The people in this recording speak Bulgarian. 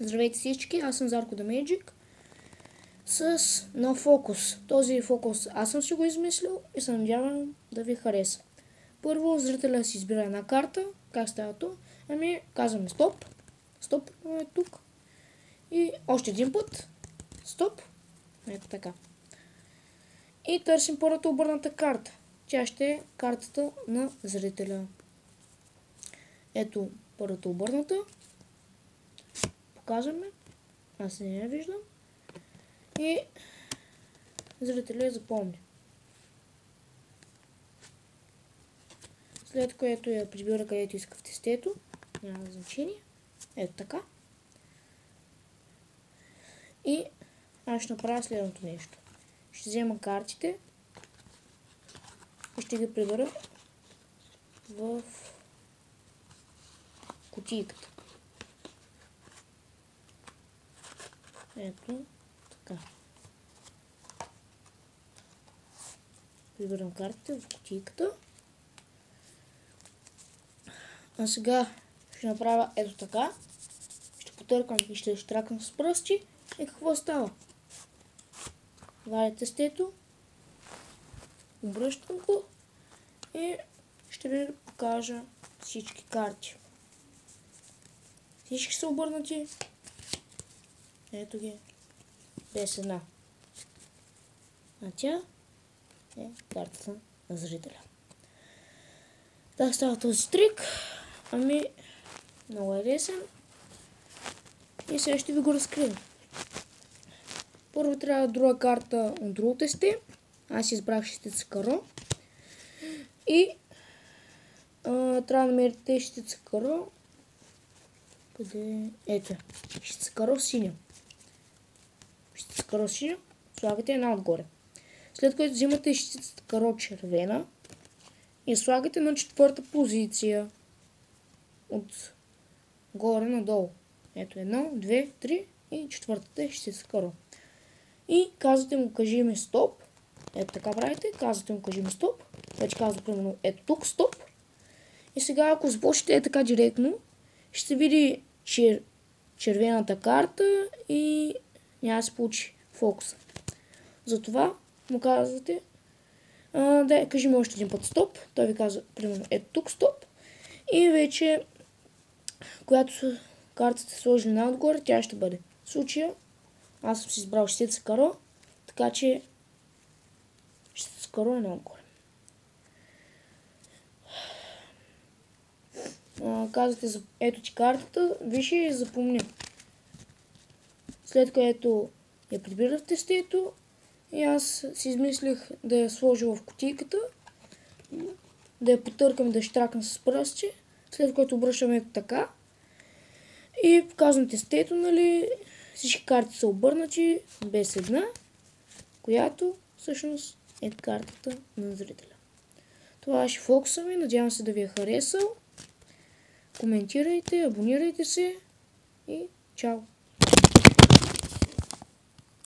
Здравейте всички, аз съм Зарко The Magic с нов фокус. Този фокус аз съм си го измислил и се надявам да ви хареса. Първо зрителя си избира една карта. Как става то? Ами казваме стоп. Стоп е тук. И още един път. Стоп. Ето така. И търсим първата обърната карта. Тя ще е картата на зрителя. Ето първата обърната. Показваме. Аз не я виждам. И зрителя я запомни. След което я прибира където иска в тестето. Няма значение. Ето така. И аз ще направя следното нещо. Ще взема картите и ще ги прибера в кутийката. Ето така. Прибирам картите в кутийката. А сега ще направя ето така. Ще потъркам и ще штракам с пръсти. И какво става? Вадя тестето. Обръщам го. И ще ви покажа всички карти. Всички са обърнати. Ето ги. Без една. А тя е картата на зрителя. Так става този трик. Ами, много е лесен. И сега ще ви го разкрия. Първо трябва друга карта от друго тесте. Аз избрах шестица каро. И трябва да намерите шестица каро. Къде? Ето. Шестица каро синя. Шестица каро синя. Слагате една отгоре. След което взимате шестицата каро червена. И слагате на четвърта позиция. От горе надолу. Ето 1, 2, 3 и четвъртата е шестица каро. И казвате му кажи ми стоп. Ето така правите. Казвате му кажи ми стоп. Вече казва примерно ето тук стоп. И сега ако започнете е така директно, ще се види червената карта и няма да се получи фокуса. Затова му казвате да, кажи ми още един път стоп. Той ви казва примерно ето тук стоп. И вече когато картата се сложи отгоре, тя ще бъде. В случая аз съм си избрал шестица каро, така че шестица каро е отгоре. Казвате ето ти картата, виж и запомни. След което я прибира в тестето и аз си измислих да я сложа в кутийката, да я потъркам, да я штракам с пръсти, след което обръщам ето така и показвам тестето, нали, всички карти са обърнати без една, която всъщност е картата на зрителя. Това беше фокуса ми, надявам се да ви е харесал. Коментирайте, абонирайте се и чао!